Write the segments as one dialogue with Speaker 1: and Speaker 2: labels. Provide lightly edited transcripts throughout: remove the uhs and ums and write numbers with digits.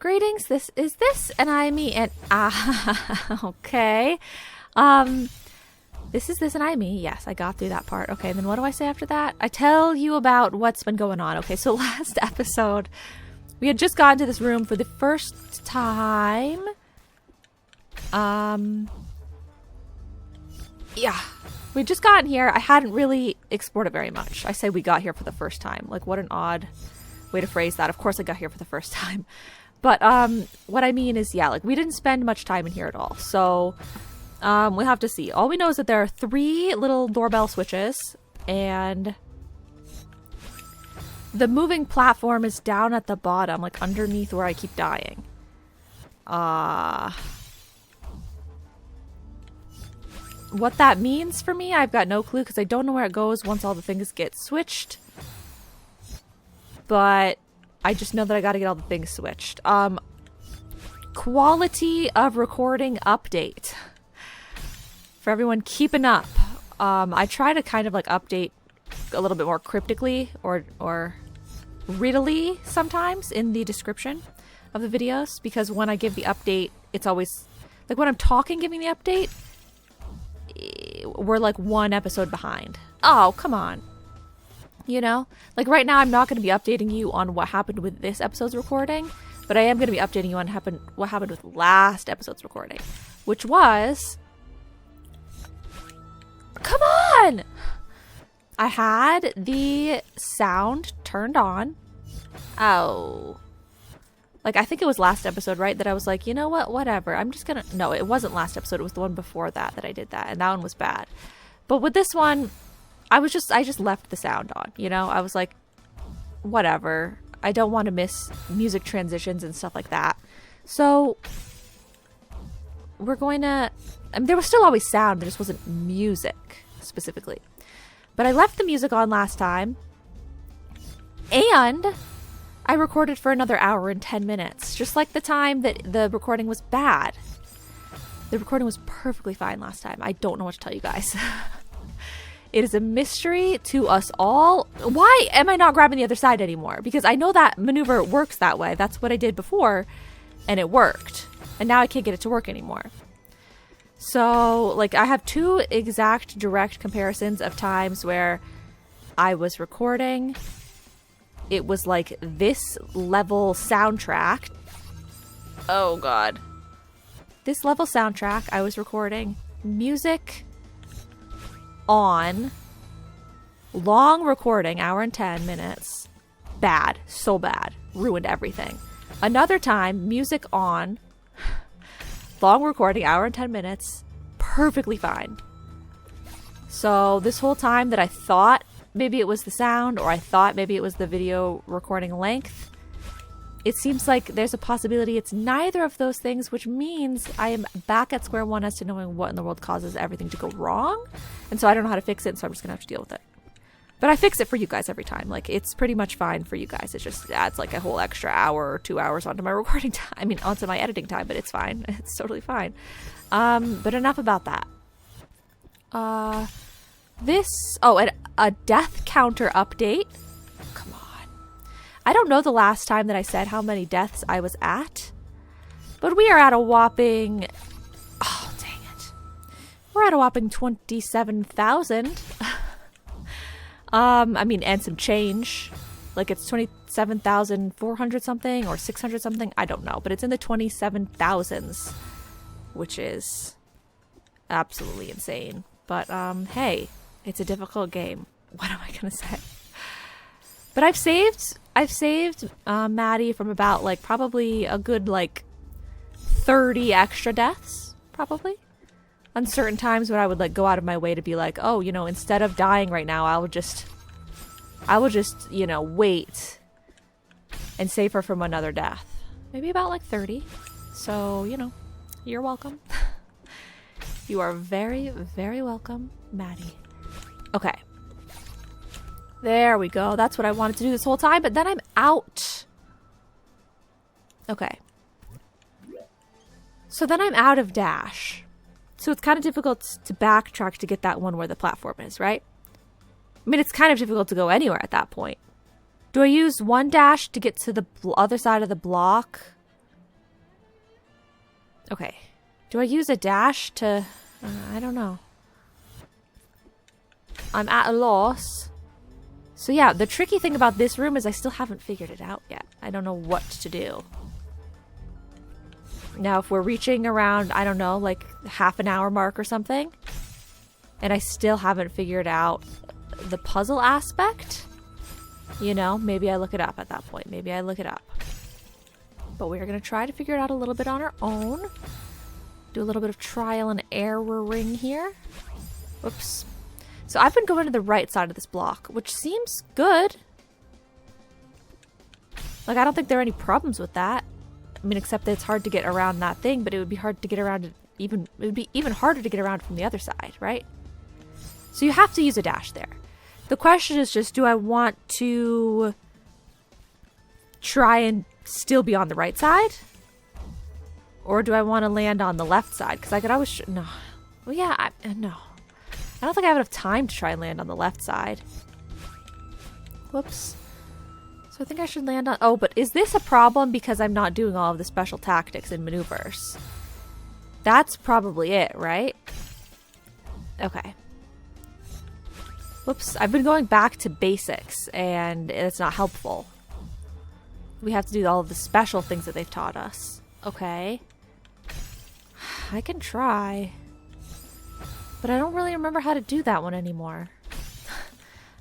Speaker 1: Greetings, this is an IME, and okay. This is an IME. Yes, I got through that part. Okay, and then what do I say after that? I tell you about what's been going on. Okay, so last episode, we had just gotten to this room for the first time. Yeah, we'd just gotten here. I hadn't really explored it very much. I say we got here for the first time. Like, what an odd way to phrase that. Of course I got here for the first time. But what I mean is, yeah, like, we didn't spend much time in here at all. So we'll have to see. All we know is that there are 3 little doorbell switches, and the moving platform is down at the bottom, like underneath where I keep dying. What that means for me, I've got no clue, because I don't know where it goes once all the things get switched. But I just know that I gotta get all the things switched. Quality of recording update. For everyone keeping up. I try to kind of like update a little bit more cryptically or readily sometimes in the description of the videos, because when I give the update, it's always like when I'm talking giving the update, we're like 1 episode behind. Oh, come on. You know, like right now I'm not going to be updating you on what happened with this episode's recording, but I am going to be updating you on what happened with last episode's recording, which was, come on, I had the sound turned on. Oh, like I think it was last episode, right? That I was like, you know what, whatever. I'm just gonna, no, it wasn't last episode. It was the one before that I did that. And that one was bad. But with this one, I just left the sound on, you know? I was like, whatever. I don't want to miss music transitions and stuff like that. So we're going to, I mean, there was still always sound. There just wasn't music specifically. But I left the music on last time. And I recorded for another hour and 10 minutes, just like the time that the recording was bad. The recording was perfectly fine last time. I don't know what to tell you guys. It is a mystery to us all. Why am I not grabbing the other side anymore? Because I know that maneuver works that way. That's what I did before, and it worked. And now I can't get it to work anymore. So, like, I have 2 exact direct comparisons of times where I was recording. It was like this level soundtrack. Oh, God. This level soundtrack, I was recording. Music on. Long recording, hour and 10 minutes. Bad. So bad. Ruined everything. Another time, music on. Long recording, hour and 10 minutes. Perfectly fine. So this whole time that I thought maybe it was the sound, or I thought maybe it was the video recording length, it seems like there's a possibility it's neither of those things, which means I am back at square one as to knowing what in the world causes everything to go wrong. And so I don't know how to fix it, so I'm just gonna have to deal with it. But I fix it for you guys every time. Like, it's pretty much fine for you guys. It just adds like a whole extra hour or 2 hours onto my recording time. I mean, onto my editing time, but it's fine. It's totally fine. But enough about that. A death counter update. Come on. I don't know the last time that I said how many deaths I was at, but we are at a whopping, oh, dang it. We're at a whopping 27,000. I mean, and some change. Like, it's 27,400 something or 600 something. I don't know, but it's in the 27,000s, which is absolutely insane. But, hey, it's a difficult game. What am I going to say? But I've saved Maddie from about, like, probably a good, like, 30 extra deaths, probably. On certain times when I would, like, go out of my way to be like, oh, you know, instead of dying right now, I will just, you know, wait and save her from another death. Maybe about, like, 30. So, you know, you're welcome. You are very, very welcome, Maddie. Okay. There we go. That's what I wanted to do this whole time, but then I'm out. Okay. So then I'm out of dash. So it's kind of difficult to backtrack to get that one where the platform is, right? I mean, it's kind of difficult to go anywhere at that point. Do I use one dash to get to the other side of the block? Okay. Do I use a dash to... I don't know. I'm at a loss. So yeah, the tricky thing about this room is I still haven't figured it out yet. I don't know what to do. Now, if we're reaching around, I don't know, like half an hour mark or something, and I still haven't figured out the puzzle aspect, you know, maybe I look it up at that point. Maybe I look it up. But we're going to try to figure it out a little bit on our own. Do a little bit of trial and erroring here. Whoops. So I've been going to the right side of this block, which seems good. Like, I don't think there are any problems with that. I mean, except that it's hard to get around that thing, but it would be hard to get around it would be even harder to get around from the other side, right? So you have to use a dash there. The question is just, do I want to try and still be on the right side? Or do I want to land on the left side? Because I could always... no. Well, yeah, no. I don't think I have enough time to try and land on the left side. Whoops. So I think I should land on... oh, but is this a problem because I'm not doing all of the special tactics and maneuvers? That's probably it, right? Okay. Whoops. I've been going back to basics, and it's not helpful. We have to do all of the special things that they've taught us. Okay. I can try. But I don't really remember how to do that one anymore.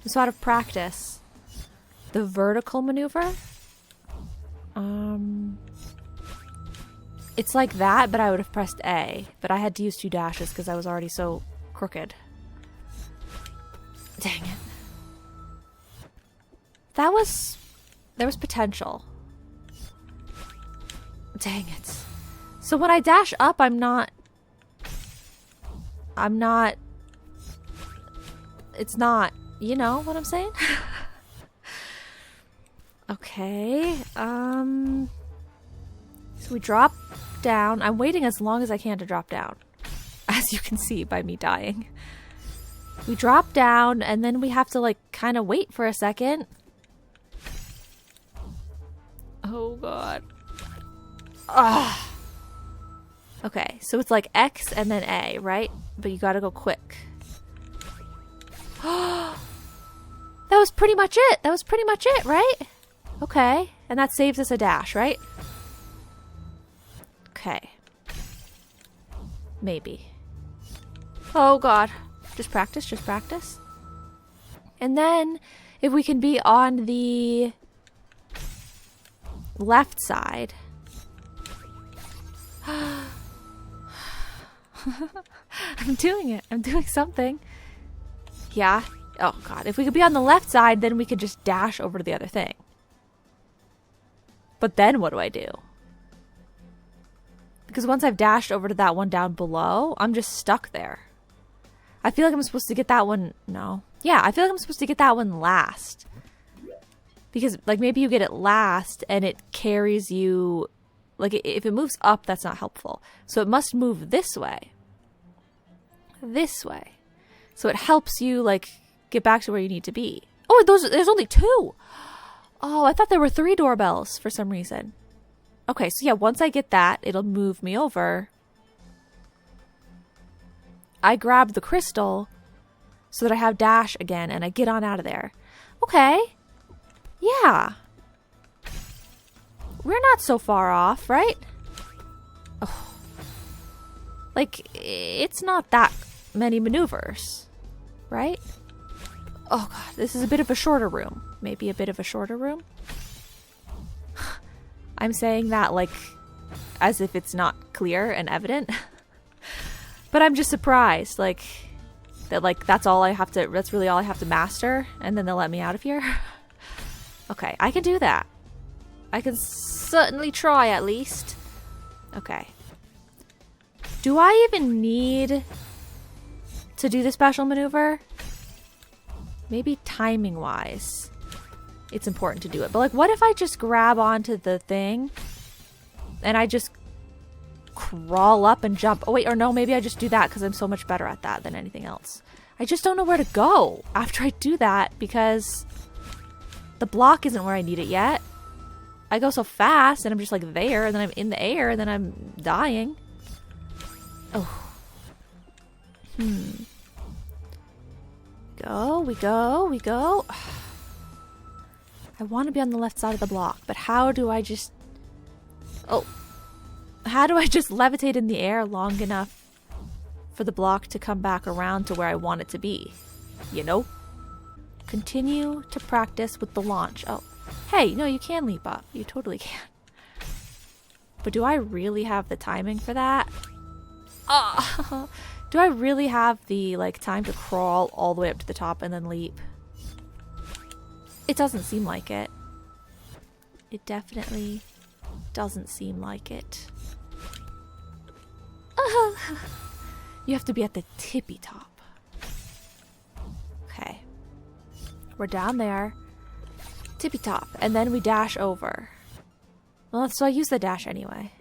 Speaker 1: I'm so out of practice. The vertical maneuver? It's like that, but I would have pressed A. But I had to use 2 dashes because I was already so crooked. Dang it. There was potential. Dang it. So when I dash up, I'm not... It's not... You know what I'm saying? Okay. So we drop down. I'm waiting as long as I can to drop down. As you can see by me dying. We drop down, and then we have to, like, kind of wait for a second. Oh, God. Ah. Okay, so it's like X and then A, right? But you gotta go quick. That was pretty much it. That was pretty much it, right? Okay, and that saves us a dash, right? Okay. Maybe. Oh, God. Just practice, just practice. And then, if we can be on the left side... I'm doing it. I'm doing something. Yeah. Oh, God. If we could be on the left side, then we could just dash over to the other thing. But then what do I do? Because once I've dashed over to that one down below, I'm just stuck there. I feel like I'm supposed to get that one... No. Yeah, I feel like I'm supposed to get that one last. Because, like, maybe you get it last and it carries you... Like, if it moves up, that's not helpful. So it must move this way. This way. So it helps you, like, get back to where you need to be. Oh, there's only 2! Oh, I thought there were 3 doorbells for some reason. Okay, so yeah, once I get that, it'll move me over. I grab the crystal so that I have dash again, and I get on out of there. Okay. Yeah. We're not so far off, right? Oh. Like, it's not that many maneuvers, right? Oh, God, this is a bit of a shorter room. Maybe a bit of a shorter room? I'm saying that, like, as if it's not clear and evident. But I'm just surprised, like, that, like, that's really all I have to master, and then they'll let me out of here. Okay, I can do that. I can certainly try, at least. Okay. Do I even need to do the special maneuver? Maybe timing-wise, it's important to do it. But, like, what if I just grab onto the thing and I just crawl up and jump? Oh, wait, or no, maybe I just do that because I'm so much better at that than anything else. I just don't know where to go after I do that because the block isn't where I need it yet. I go so fast and I'm just, like, there, and then I'm in the air, and then I'm dying. Oh. We go. I want to be on the left side of the block, but how do I just... Oh. How do I just levitate in the air long enough for the block to come back around to where I want it to be? You know? Continue to practice with the launch. Oh. Hey, no, you can leap up. You totally can. But do I really have the timing for that? Oh. Do I really have the, like, time to crawl all the way up to the top and then leap? It doesn't seem like it. It definitely doesn't seem like it. You have to be at the tippy top. Okay. We're down there. Tippy top. And then we dash over. Well, so I use the dash anyway.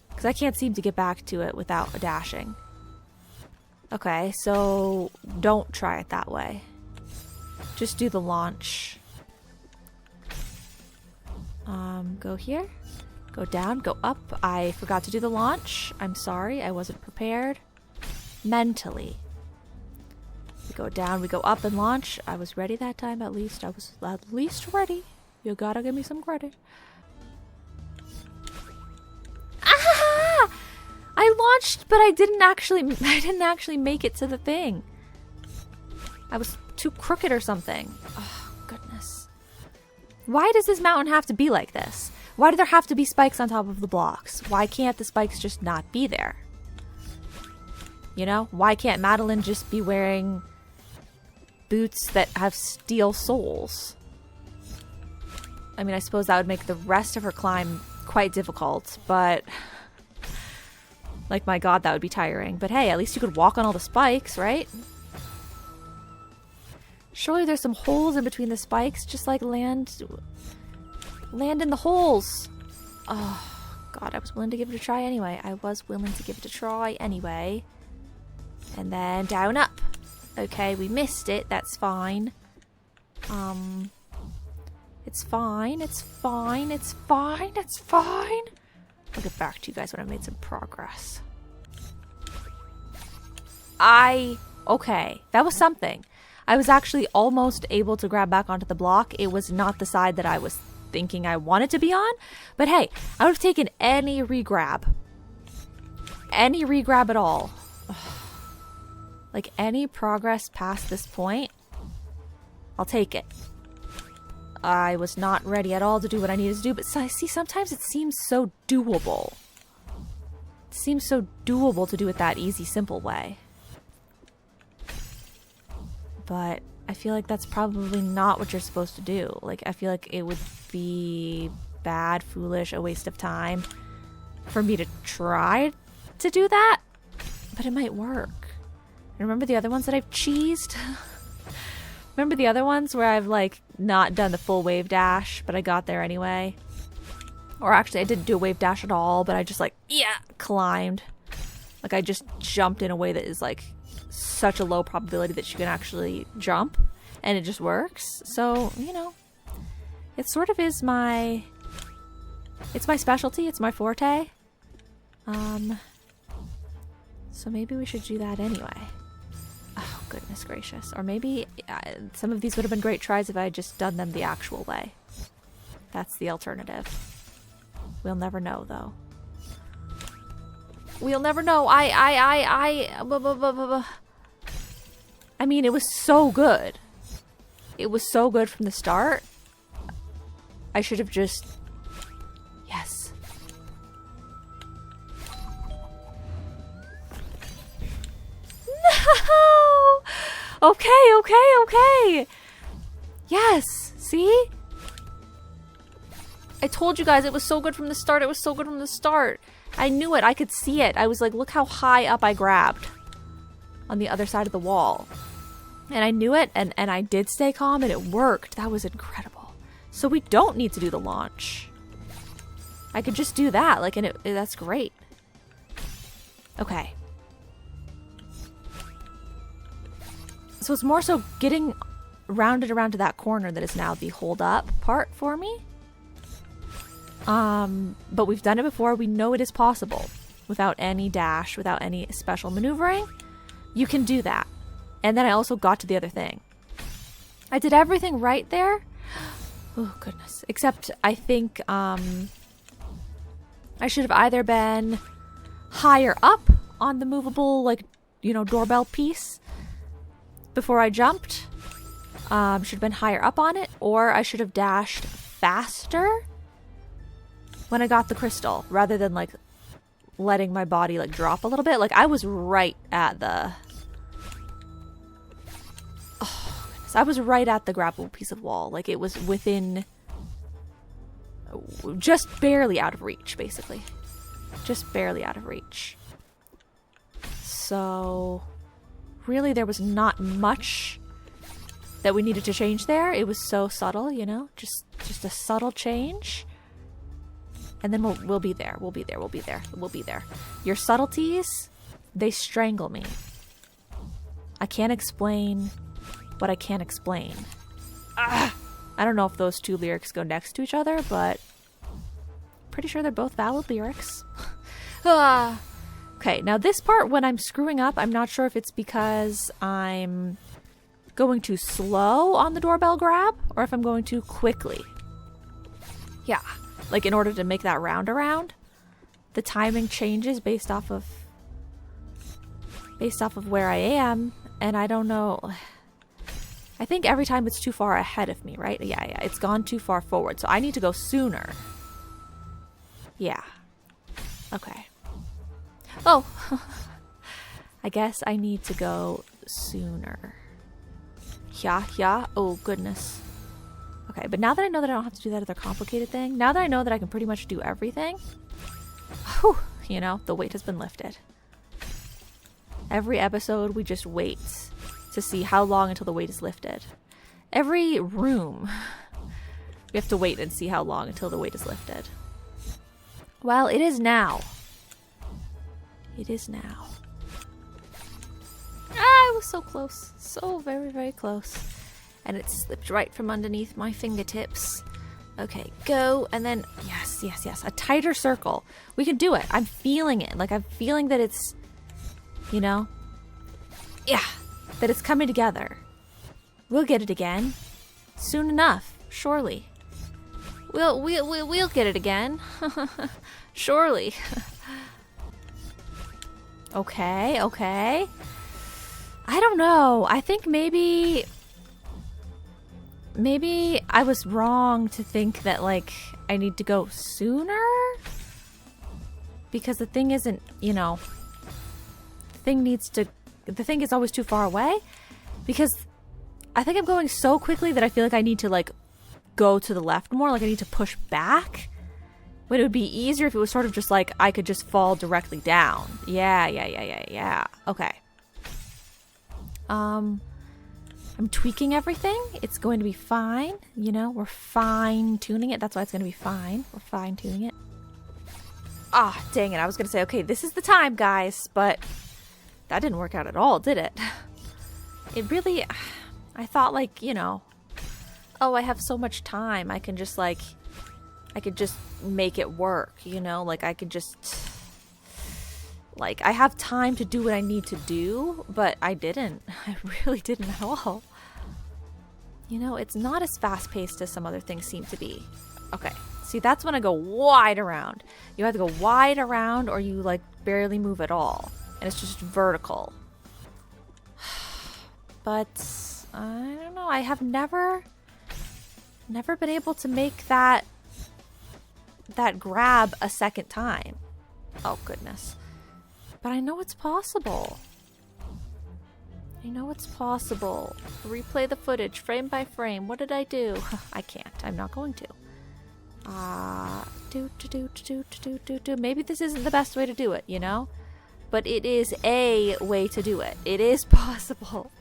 Speaker 1: Because I can't seem to get back to it without dashing. Okay, so don't try it that way. Just do the launch. Go here. Go down, go up. I forgot to do the launch. I'm sorry, I wasn't prepared. Mentally. We go down, we go up and launch. I was ready that time, at least. I was at least ready. You gotta give me some credit. Ah! I launched, but I didn't actually make it to the thing. I was too crooked or something. Oh, goodness. Why does this mountain have to be like this? Why do there have to be spikes on top of the blocks? Why can't the spikes just not be there? You know? Why can't Madeline just be wearing boots that have steel soles? I mean, I suppose that would make the rest of her climb quite difficult, but... Like, my god, that would be tiring. But hey, at least you could walk on all the spikes, right? Surely there's some holes in between the spikes. Just, like, land in the holes. Oh, god, I was willing to give it a try anyway. And then down, up. Okay, we missed it. That's fine. It's fine. I'll get back to you guys when I've made some progress. Okay, that was something. I was actually almost able to grab back onto the block. It was not the side that I was thinking I wanted to be on. But hey, I would have taken any regrab. Any regrab at all. Like, any progress past this point, I'll take it. I was not ready at all to do what I needed to do, but see, sometimes it seems so doable. It seems so doable to do it that easy, simple way. But I feel like that's probably not what you're supposed to do. Like, I feel like it would be bad, foolish, a waste of time for me to try to do that, but it might work. Remember the other ones that I've cheesed? Remember the other ones where I've, like, not done the full wave dash, but I got there anyway? Or actually, I didn't do a wave dash at all, but I just, like, climbed. Like, I just jumped in a way that is, like, such a low probability that you can actually jump, and it just works. So, you know, it sort of is my... It's my specialty. It's my forte. So maybe we should do that anyway. Oh, goodness gracious. Or maybe some of these would have been great tries if I had just done them the actual way. That's the alternative. We'll never know, though. We'll never know. I mean, it was so good. It was so good from the start. I should have just... Yes. No! Okay. Yes. See? I told you guys it was so good from the start. I knew it. I could see it. I was like, look how high up I grabbed on the other side of the wall. And I knew it, and I did stay calm, and it worked. That was incredible. So we don't need to do the launch. I could just do that, like, and that's great. Okay. So it's more so getting rounded around to that corner that is now the hold up part for me. But we've done it before. We know it is possible. without any dash, without any special maneuvering, you can do that. And then I also got to the other thing. I did everything right there. Oh, goodness. Except I think I should have either been higher up on the movable, like, doorbell piece before I jumped. Should have been higher up on it, or I should have dashed faster when I got the crystal, rather than like letting my body like drop a little bit. Like I was right at the I was right at the grabbable piece of wall. Like it was within, just barely out of reach, basically. Just barely out of reach. So really there was not much that we needed to change there. It was so subtle, just a subtle change. And then we'll be there. We'll be there. We'll be there. We'll be there. Your subtleties, they strangle me. I can't explain what I can't explain. I don't know if those two lyrics go next to each other, but pretty sure they're both valid lyrics. Okay, now this part, when I'm screwing up, I'm not sure if it's because I'm going too slow on the doorbell grab or if I'm going too quickly. Yeah, like in order to make that round around, the timing changes based off of where I am, and I don't know. I think every time it's too far ahead of me, right? Yeah, it's gone too far forward, so I need to go sooner. Yeah. Okay. Oh, I guess I need to go sooner. Yeah. Oh, goodness. Okay, but now that I know that I don't have to do that other complicated thing, now that I know that I can pretty much do everything, whew, the weight has been lifted. Every episode, we just wait to see how long until the weight is lifted. Every room, we have to wait and see how long until the weight is lifted. Well, it is now. It is now. I was so close. So very, very close. And it slipped right from underneath my fingertips. Okay, go. And then, yes. A tighter circle. We can do it. I'm feeling it. Like, I'm feeling that it's, yeah, that it's coming together. We'll get it again. Soon enough. Surely. We'll get it again. Surely. Okay. I don't know. I think maybe I was wrong to think that, like, I need to go sooner? Because the thing isn't, the thing is always too far away. Because I think I'm going so quickly that I feel like I need to, like, go to the left more. Like, I need to push back. But it would be easier if it was sort of just like I could just fall directly down. Yeah. Okay. I'm tweaking everything. It's going to be fine. We're fine-tuning it. That's why it's going to be fine. We're fine-tuning it. Ah, dang it. I was going to say, okay, this is the time, guys. But that didn't work out at all, did it? It really... I thought, like, oh, I have so much time. I can just, like... I could just make it work, Like, I could just... Like, I have time to do what I need to do, but I didn't. I really didn't at all. It's not as fast-paced as some other things seem to be. Okay. See, that's when I go wide around. You either go wide around or you, like, barely move at all. And it's just vertical. But, I don't know. I have never been able to make that grab a second time. Oh, goodness. But I know it's possible. Replay the footage frame by frame. What did I do? I can't. I'm not going to. Maybe this isn't the best way to do it, But it is a way to do it. It is possible.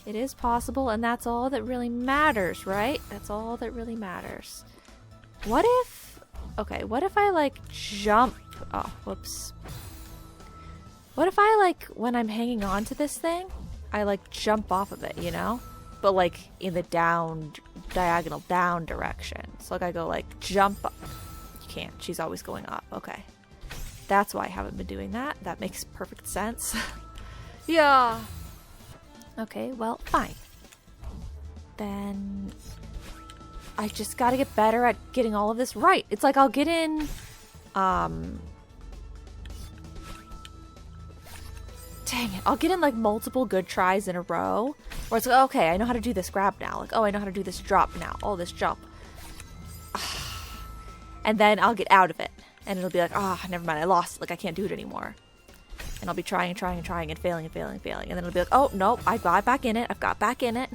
Speaker 1: It is possible, and that's all that really matters, right? That's all that really matters. What if I, like, jump... Oh, whoops. What if I, like, when I'm hanging on to this thing, I, like, jump off of it, But, like, in the diagonal down direction. So, like, I go, like, jump up. You can't. She's always going up. Okay. That's why I haven't been doing that. That makes perfect sense. Yeah. Okay, well, fine. Then I just gotta get better at getting all of this right. It's like I'll get in, dang it. I'll get in like multiple good tries in a row. Where it's like, okay, I know how to do this grab now. Like, oh, I know how to do this drop now. Oh, this jump. And then I'll get out of it. And it'll be like, never mind, I lost. Like, I can't do it anymore. And I'll be trying and trying and trying and failing and failing and failing. And then it'll be like, oh, nope, I got back in it. I've got back in it.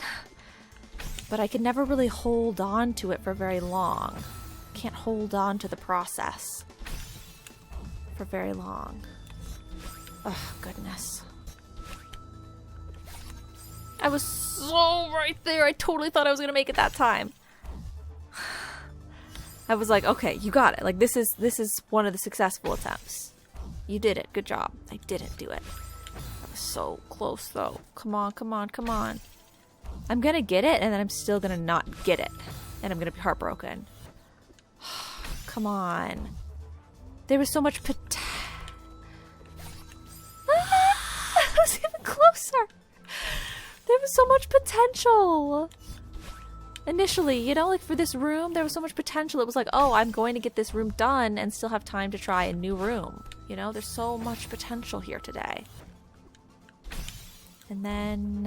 Speaker 1: But I can never really hold on to it for very long. Can't hold on to the process for very long. Oh, goodness. I was so right there. I totally thought I was going to make it that time. I was like, okay, you got it. Like, this is one of the successful attempts. You did it. Good job. I didn't do it. I was so close, though. Come on, come on, come on. I'm going to get it, and then I'm still going to not get it. And I'm going to be heartbroken. Come on. There was so much I was even closer. There was so much potential. Initially, you know, like for this room, there was so much potential. It was like, oh, I'm going to get this room done and still have time to try a new room. You know, there's so much potential here today. And then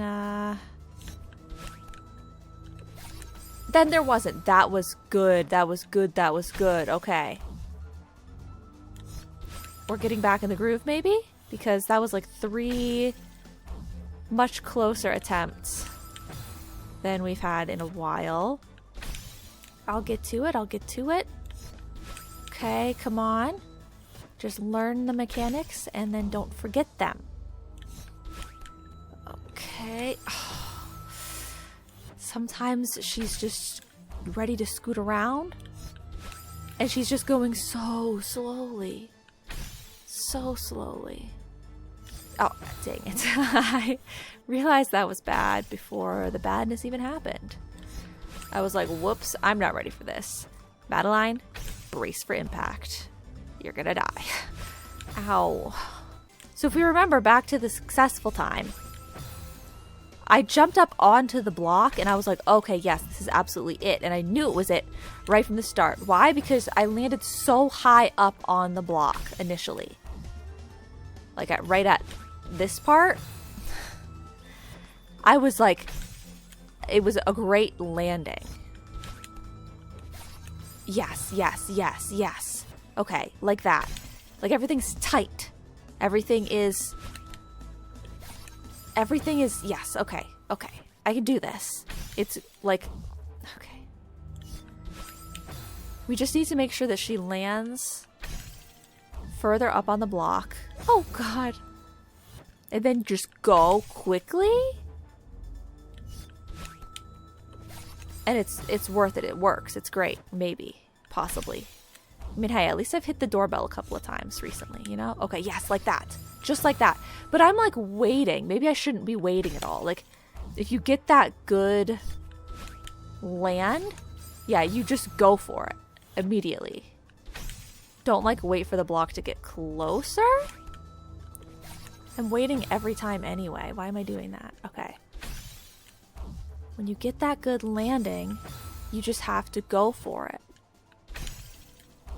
Speaker 1: there wasn't. That was good. That was good. That was good. Okay. We're getting back in the groove, maybe? Because that was like 3 much closer attempts than we've had in a while. I'll get to it. I'll get to it. Okay, come on. Just learn the mechanics and then don't forget them. Okay. Sometimes she's just ready to scoot around. And she's just going so slowly. So slowly. Oh, dang it. I realized that was bad before the badness even happened. I was like, whoops, I'm not ready for this. Madeline, brace for impact. You're gonna die. Ow. So if we remember back to the successful time, I jumped up onto the block and I was like, okay, yes, this is absolutely it. And I knew it was it right from the start. Why? Because I landed so high up on the block initially. Like right at this part. I was like, it was a great landing. Yes, yes, yes, yes. Okay, like that. Like everything's tight. Everything is, yes, okay, okay. I can do this. It's like, okay. We just need to make sure that she lands further up on the block. Oh, God. And then just go quickly. And it's worth it. It works. It's great. Maybe. Possibly. I mean, hey, at least I've hit the doorbell a couple of times recently, you know? Okay, yes, like that. Just like that. But I'm like waiting. Maybe I shouldn't be waiting at all. Like, if you get that good land, yeah, you just go for it immediately. Don't like wait for the block to get closer. I'm waiting every time anyway. Why am I doing that? Okay. When you get that good landing, you just have to go for it.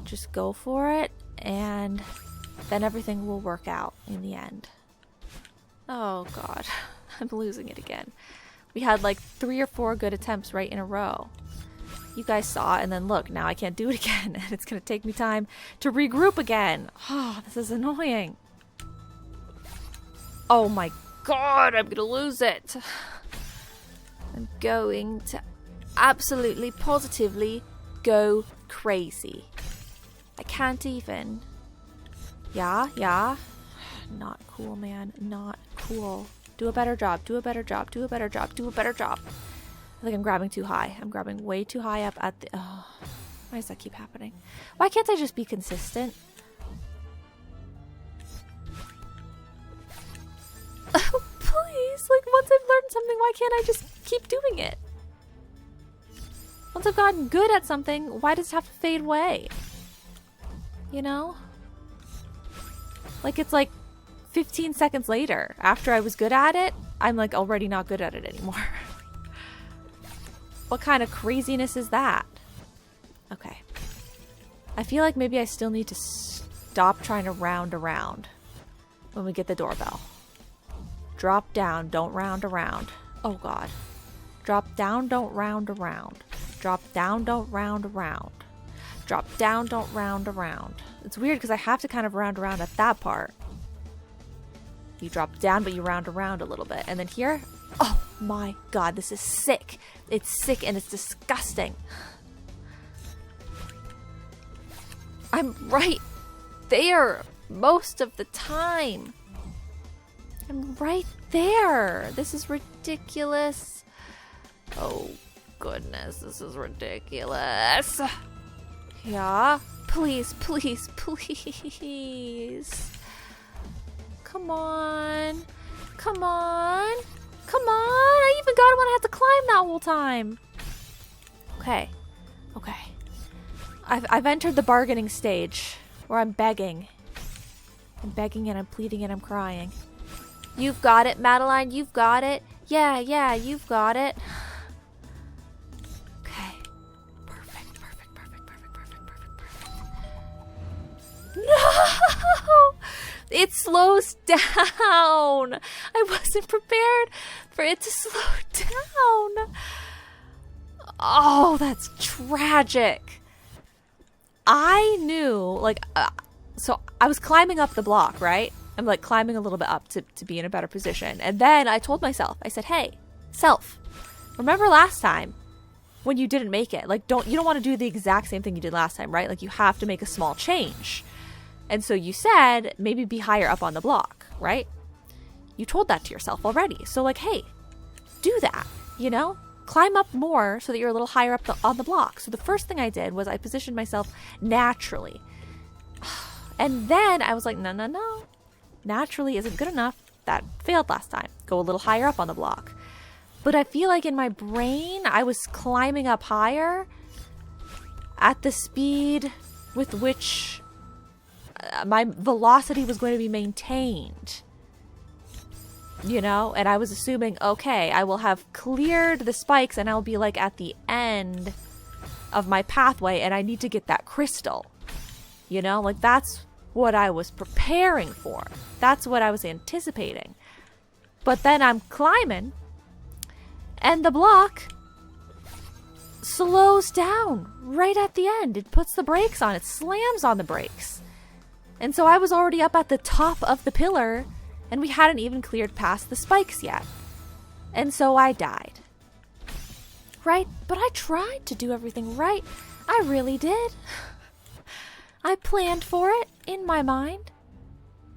Speaker 1: Just go for it, and then everything will work out in the end. Oh, God. I'm losing it again. We had like 3 or 4 good attempts right in a row. You guys saw it, and then look, now I can't do it again, and it's going to take me time to regroup again. Oh, this is annoying. Oh my God, I'm going to lose it. I'm going to absolutely, positively go crazy. I can't even. Yeah, yeah. Not cool, man. Not cool. Do a better job. Do a better job. Do a better job. Do a better job. I think I'm grabbing too high. I'm grabbing way too high up at the... Oh, why does that keep happening? Why can't I just be consistent? Oh, please. Like, once I've learned something, why can't I just keep doing it? Once I've gotten good at something, why does it have to fade away? You know? Like, it's like 15 seconds later, after I was good at it, I'm like already not good at it anymore. What kind of craziness is that? Okay. I feel like maybe I still need to stop trying to round around when we get the doorbell. Drop down, don't round around. Oh God. Drop down, don't round around. Drop down, don't round around. Drop down, don't round around. It's weird because I have to kind of round around at that part. You drop down, but you round around a little bit. And then here, oh my God, this is sick. It's sick and it's disgusting. I'm right there most of the time. I'm right there. This is ridiculous. Oh goodness, this is ridiculous. Yeah, please, please, please. Come on. Come on. Come on. I even got it when I had to climb that whole time. Okay. Okay. I've entered the bargaining stage where I'm begging. I'm begging and I'm pleading and I'm crying. You've got it, Madeline. You've got it. Yeah, yeah, you've got it. Okay. Perfect, perfect, perfect, perfect, perfect, perfect, perfect. No! It slows down. I wasn't prepared for it to slow down. Oh, that's tragic. I knew, like, so I was climbing up the block, right? I'm like climbing a little bit up to be in a better position. And then I told myself, I said, hey, self, remember last time when you didn't make it? Like, you don't want to do the exact same thing you did last time, right? Like, you have to make a small change. And so you said, maybe be higher up on the block, right? You told that to yourself already. So like, hey, do that, you know? Climb up more so that you're a little higher up on the block. So the first thing I did was I positioned myself naturally. And then I was like, no, no, no. Naturally isn't good enough. That failed last time. Go a little higher up on the block. But I feel like in my brain, I was climbing up higher at the speed with which my velocity was going to be maintained. You know, and I was assuming, okay, I will have cleared the spikes and I'll be like at the end of my pathway and I need to get that crystal. You know, like that's what I was preparing for. That's what I was anticipating. But then I'm climbing and the block slows down right at the end. It puts the brakes on. It slams on the brakes. And so I was already up at the top of the pillar and we hadn't even cleared past the spikes yet. And so I died. Right? But I tried to do everything right. I really did. I planned for it in my mind.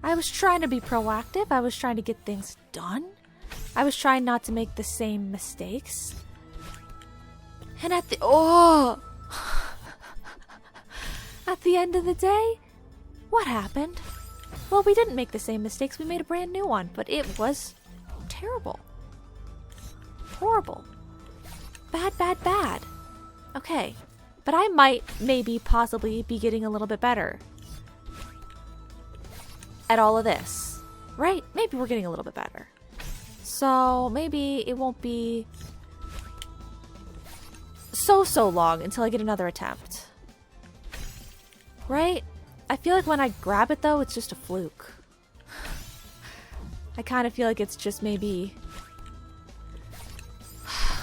Speaker 1: I was trying to be proactive. I was trying to get things done. I was trying not to make the same mistakes. And at the end of the day, what happened? Well, we didn't make the same mistakes. We made a brand new one, but it was terrible. Horrible. Bad, bad, bad. Okay, but I might maybe possibly be getting a little bit better at all of this, right? Maybe we're getting a little bit better. So maybe it won't be so long until I get another attempt. Right? I feel like when I grab it though, it's just a fluke. I kind of feel like it's just maybe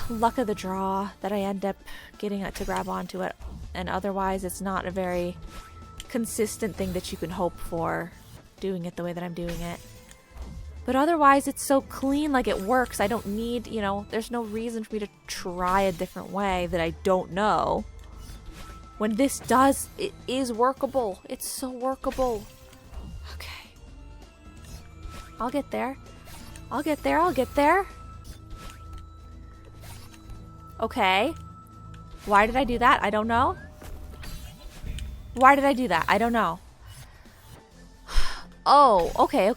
Speaker 1: luck of the draw that I end up getting it to grab onto it. And otherwise it's not a very consistent thing that you can hope for doing it the way that I'm doing it. But otherwise it's so clean, like it works. I don't need, you know, there's no reason for me to try a different way that I don't know. When this does, it is workable. It's so workable. Okay. I'll get there. I'll get there. I'll get there. Okay. Why did I do that? I don't know. Why did I do that? I don't know. Oh, okay.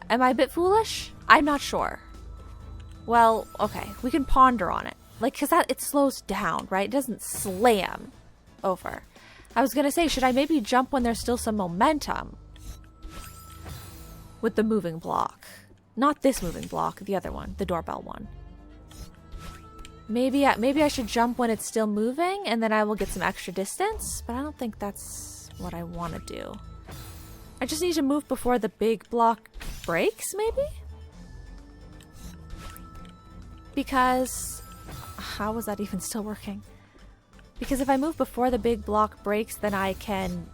Speaker 1: Am I a bit foolish? I'm not sure. Well, okay. We can ponder on it. Like, because it slows down, right? It doesn't slam over. I was going to say, should I maybe jump when there's still some momentum? with the moving block. Not this moving block, the other one, the doorbell one. Maybe I should jump when it's still moving, and then I will get some extra distance, but I don't think that's what I want to do. I just need to move before the big block breaks, maybe? Because... how is that even still working? Because if I move before the big block breaks, then I can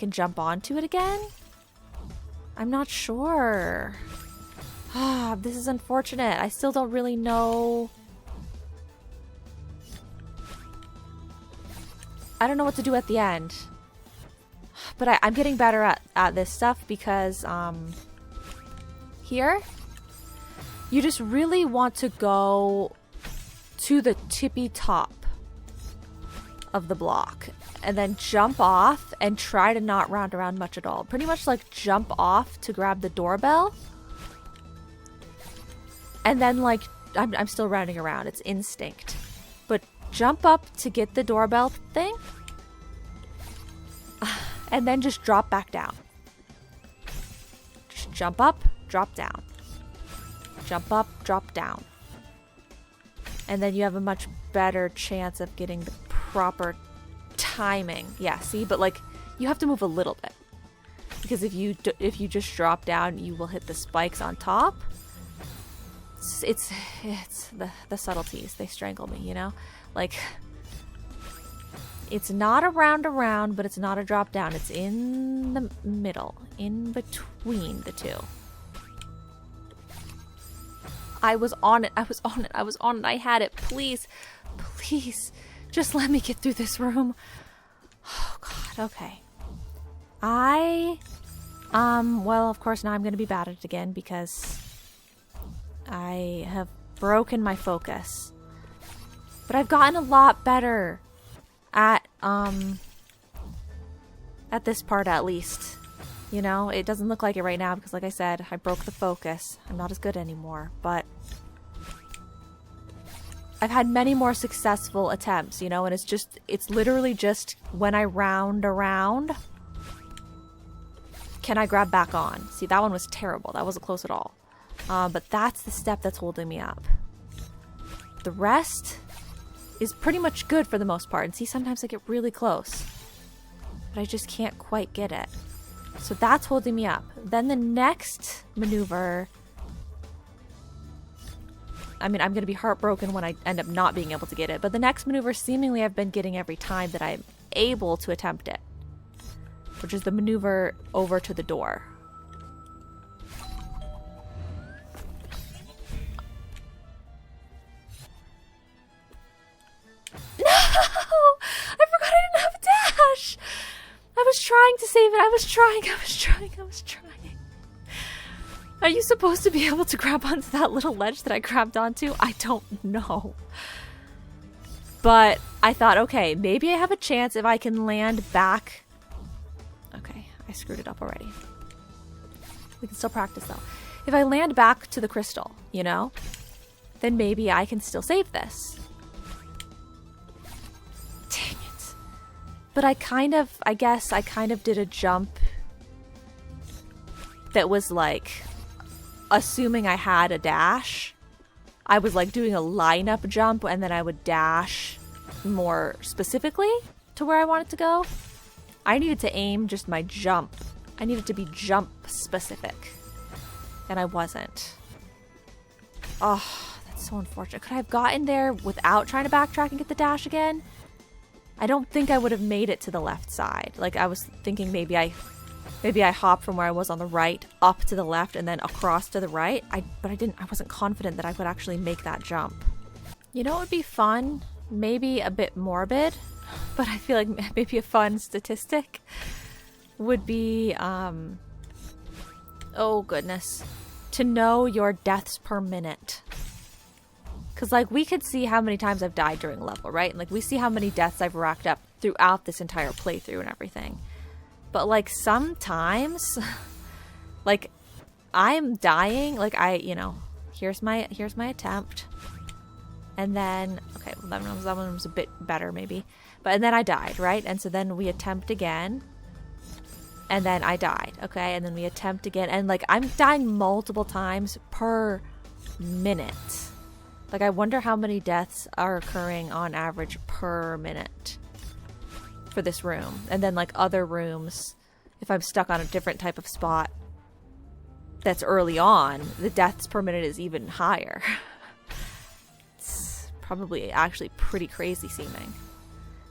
Speaker 1: jump onto it again? I'm not sure. Ah, this is unfortunate. I still don't really know... I don't know what to do at the end. But I'm getting better at this stuff because, here, you just really want to go to the tippy top of the block and then jump off and try to not round around much at all. Pretty much like jump off to grab the doorbell. And then like, I'm still rounding around. It's instinct. But jump up to get the doorbell thing. And then just drop back down. Just jump up, drop down. Jump up, drop down. And then you have a much better chance of getting the proper timing. Yeah, see? But like, you have to move a little bit. Because if you just drop down, you will hit the spikes on top. It's the subtleties. They strangle me, you know? Like... it's not a round around, but it's not a drop down. It's in the middle, in between the two. I was on it. I was on it. I was on it. I had it. Please, please, just let me get through this room. Oh God. Okay. Well, of course now I'm going to be bad at it again because I have broken my focus. But I've gotten a lot better at this part, at least. You know, it doesn't look like it right now because, like I said, I broke the focus. I'm not as good anymore, but I've had many more successful attempts, you know, and it's literally just when I round around, can I grab back on? See, that one was terrible. That wasn't close at all. But that's the step that's holding me up. The rest is pretty much good for the most part. And see, sometimes I get really close, but I just can't quite get it. So that's holding me up. Then the next maneuver, I mean, I'm going to be heartbroken when I end up not being able to get it. But the next maneuver seemingly I've been getting every time that I'm able to attempt it, which is the maneuver over to the door. No! I forgot I didn't have a dash! I was trying to save it. I was trying. Are you supposed to be able to grab onto that little ledge that I grabbed onto? I don't know. But I thought, okay, maybe I have a chance if I can land back. Okay, I screwed it up already. We can still practice though. If I land back to the crystal, you know, then maybe I can still save this. Dang it. But I guess I kind of did a jump that was like, assuming I had a dash. I was like doing a lineup jump and then I would dash more specifically to where I wanted to go. I needed to aim just my jump. I needed to be jump specific. And I wasn't. Oh, that's so unfortunate. Could I have gotten there without trying to backtrack and get the dash again? I don't think I would have made it to the left side. Like, I was thinking maybe I hopped from where I was on the right up to the left and then across to the right. But I wasn't confident that I could actually make that jump. You know what would be fun? Maybe a bit morbid, but I feel like maybe a fun statistic would be, oh goodness, to know your deaths per minute. Because, like, we could see how many times I've died during a level, right? And, like, we see how many deaths I've racked up throughout this entire playthrough and everything. But, like, sometimes, like, I'm dying. Like, here's my attempt. And then, okay, well, that one was a bit better, maybe. And then I died, right? And so then we attempt again. And then I died, okay? And then we attempt again. And, like, I'm dying multiple times per minute. Like, I wonder how many deaths are occurring on average per minute for this room. And then, like, other rooms, if I'm stuck on a different type of spot that's early on, the deaths per minute is even higher. It's probably actually pretty crazy seeming.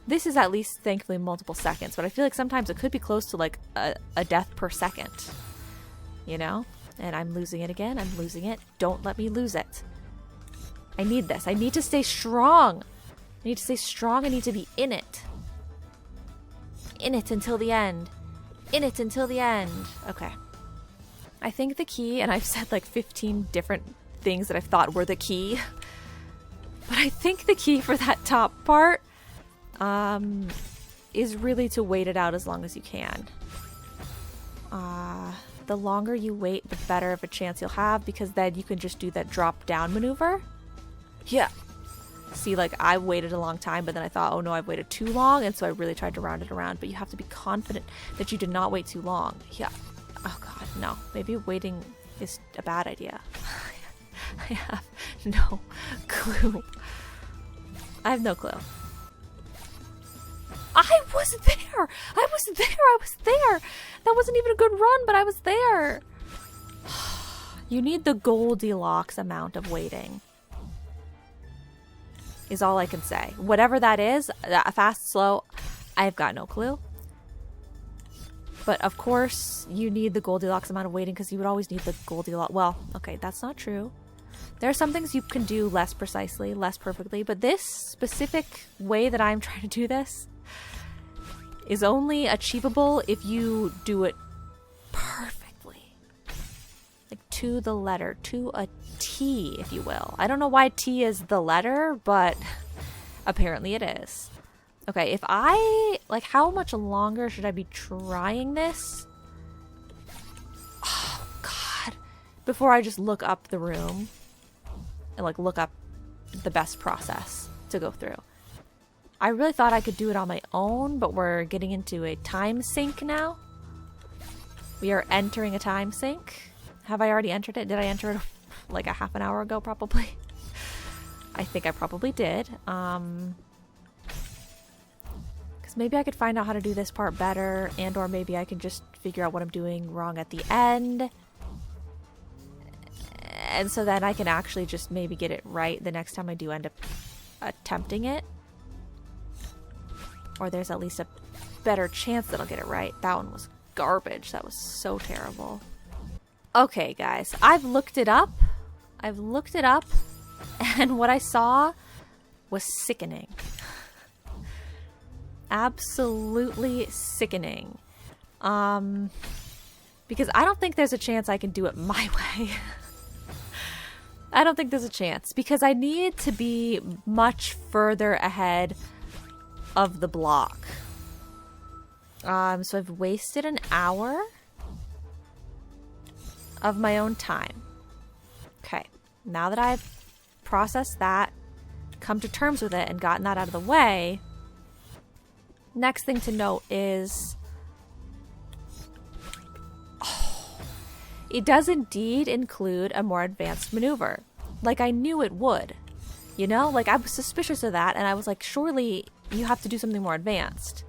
Speaker 1: This is at least, thankfully, multiple seconds, but I feel like sometimes it could be close to, like, a death per second. You know? And I'm losing it again. I'm losing it. Don't let me lose it. I need this. I need to stay strong. I need to stay strong. I need to be in it. In it until the end. In it until the end. Okay. I think the key, and I've said like 15 different things that I thought were the key, but I think the key for that top part is really to wait it out as long as you can. The longer you wait, the better of a chance you'll have, because then you can just do that drop down maneuver. Yeah. See, like, I waited a long time, but then I thought, oh no, I've waited too long, and so I really tried to round it around. But you have to be confident that you did not wait too long. Yeah. Oh god, no. Maybe waiting is a bad idea. I have no clue. I have no clue. I was there! I was there! I was there! That wasn't even a good run, but I was there! You need the Goldilocks amount of waiting. Is all I can say. Whatever that is, fast, slow, I've got no clue. But of course, you need the Goldilocks amount of waiting, because you would always need the Goldilocks. Well, okay, that's not true. There are some things you can do less precisely, less perfectly, but this specific way that I'm trying to do this is only achievable if you do it perfectly. Like, to the letter, to a T, if you will. I don't know why T is the letter, but apparently it is. Okay, if I, like, how much longer should I be trying this? Oh, God. Before I just look up the room and, like, look up the best process to go through. I really thought I could do it on my own, but we're getting into a time sink now. We are entering a time sink. Have I already entered it? Did I enter it like a half an hour ago, probably? I think I probably did. Because maybe I could find out how to do this part better, and or maybe I can just figure out what I'm doing wrong at the end. And so then I can actually just maybe get it right the next time I do end up attempting it. Or there's at least a better chance that I'll get it right. That one was garbage. That was so terrible. Okay, guys. I've looked it up. And what I saw was sickening. Absolutely sickening. Because I don't think there's a chance I can do it my way. I don't think there's a chance. Because I need to be much further ahead of the block. So I've wasted an hour of my own time. Okay, now that I've processed that, come to terms with it, and gotten that out of the way, next thing to note is it does indeed include a more advanced maneuver. Like I knew it would. You know? Like I was suspicious of that, and I was like, surely you have to do something more advanced.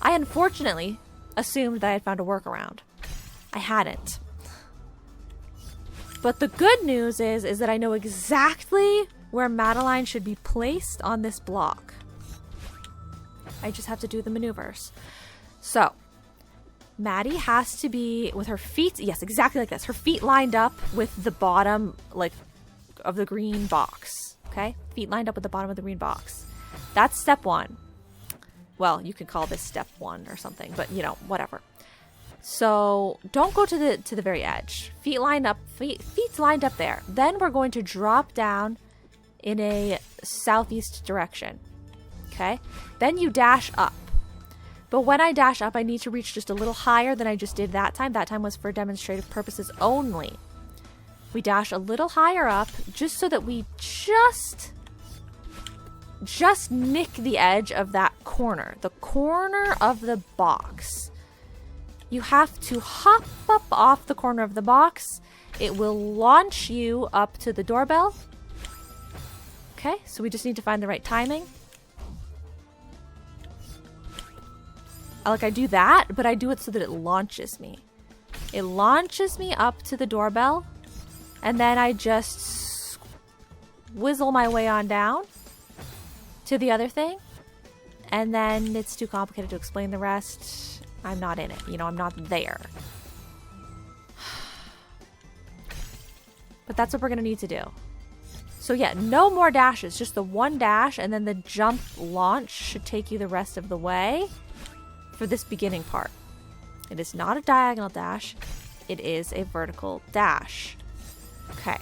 Speaker 1: I unfortunately assumed that I had found a workaround. I hadn't. But the good news is that I know exactly where Madeline should be placed on this block. I just have to do the maneuvers. So, Maddie has to be with her feet, yes, exactly like this. Her feet lined up with the bottom, like, of the green box. Okay? Feet lined up with the bottom of the green box. That's step one. Well, you can call this step one or something, but you know, whatever. So don't go to the very edge. Feet lined up, feet's lined up there. Then we're going to drop down in a southeast direction. Okay? Then you dash up. But when I dash up, I need to reach just a little higher than I just did that time. That time was for demonstrative purposes only. We dash a little higher up just so that we just nick the edge of that corner. The corner of the box. you have to hop up off the corner of the box. It will launch you up to the doorbell. Okay, so we just need to find the right timing. Like, I do that, but I do it so that it launches me. It launches me up to the doorbell, and then I just whizzle my way on down to the other thing, and then it's too complicated to explain the rest. I'm not in it, you know, I'm not there. But that's what we're gonna need to do. So yeah, no more dashes, just the one dash, and then the jump launch should take you the rest of the way for this beginning part. It is not a diagonal dash, it is a vertical dash. Okay.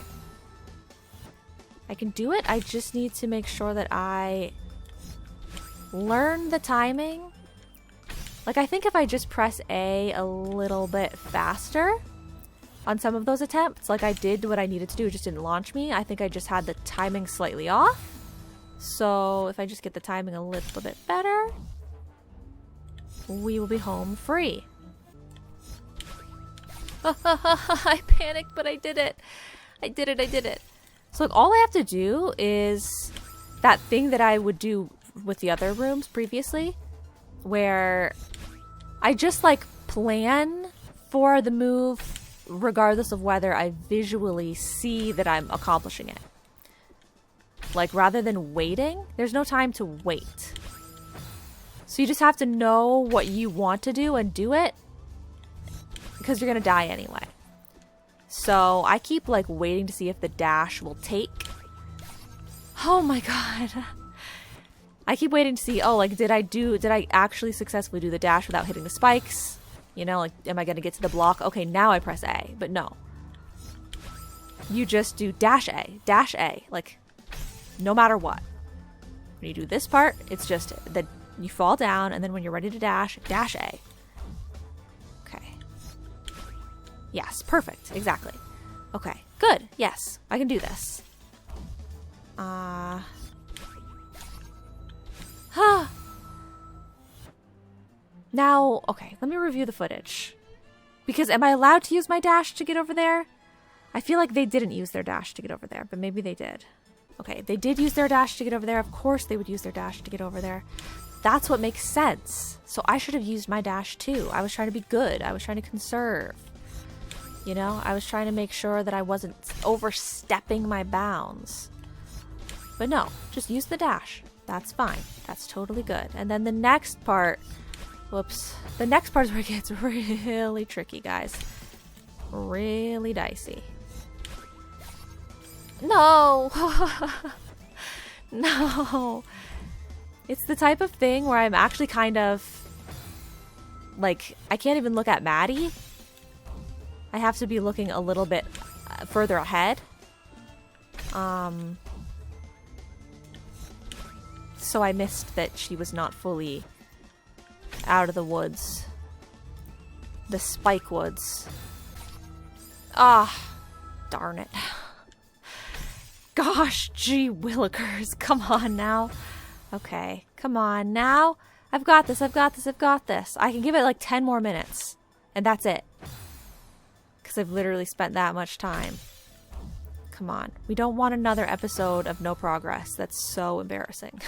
Speaker 1: I can do it, I just need to make sure that I learn the timing. Like, I think if I just press A a little bit faster on some of those attempts, like I did what I needed to do, it just didn't launch me. I think I just had the timing slightly off. So if I just get the timing a little bit better, we will be home free. I panicked, but I did it. I did it. So like, all I have to do is that thing that I would do with the other rooms previously, where I just like plan for the move regardless of whether I visually see that I'm accomplishing it. Like, rather than waiting, there's no time to wait. So you just have to know what you want to do and do it, because you're gonna die anyway. So I keep like waiting to see if the dash will take. Oh my god. I keep waiting to see, oh, like, did I actually successfully do the dash without hitting the spikes? You know, like, am I gonna get to the block? Okay, now I press A, but no. You just do dash A, like, no matter what. When you do this part, it's just that you fall down, and then when you're ready to dash, dash A. Okay. Yes, perfect, exactly. Okay, good, yes, I can do this. Now, okay, let me review the footage. Because am I allowed to use my dash to get over there? I feel like they didn't use their dash to get over there, but maybe they did. Okay, they did use their dash to get over there. Of course they would use their dash to get over there. That's what makes sense. So I should have used my dash too. I was trying to be good. I was trying to conserve. You know, I was trying to make sure that I wasn't overstepping my bounds. But no, just use the dash. That's fine. That's totally good. And then the next part... Whoops. The next part is where it gets really tricky, guys. Really dicey. No! No! It's the type of thing where I'm actually kind of... like, I can't even look at Maddie. I have to be looking a little bit further ahead. So I missed that she was not fully out of the woods. The spike woods. Ah, darn it. Gosh, gee willikers. Come on now. Okay, come on now. I've got this. I can give it like 10 more minutes. And that's it. Because I've literally spent that much time. Come on. We don't want another episode of no progress. That's so embarrassing.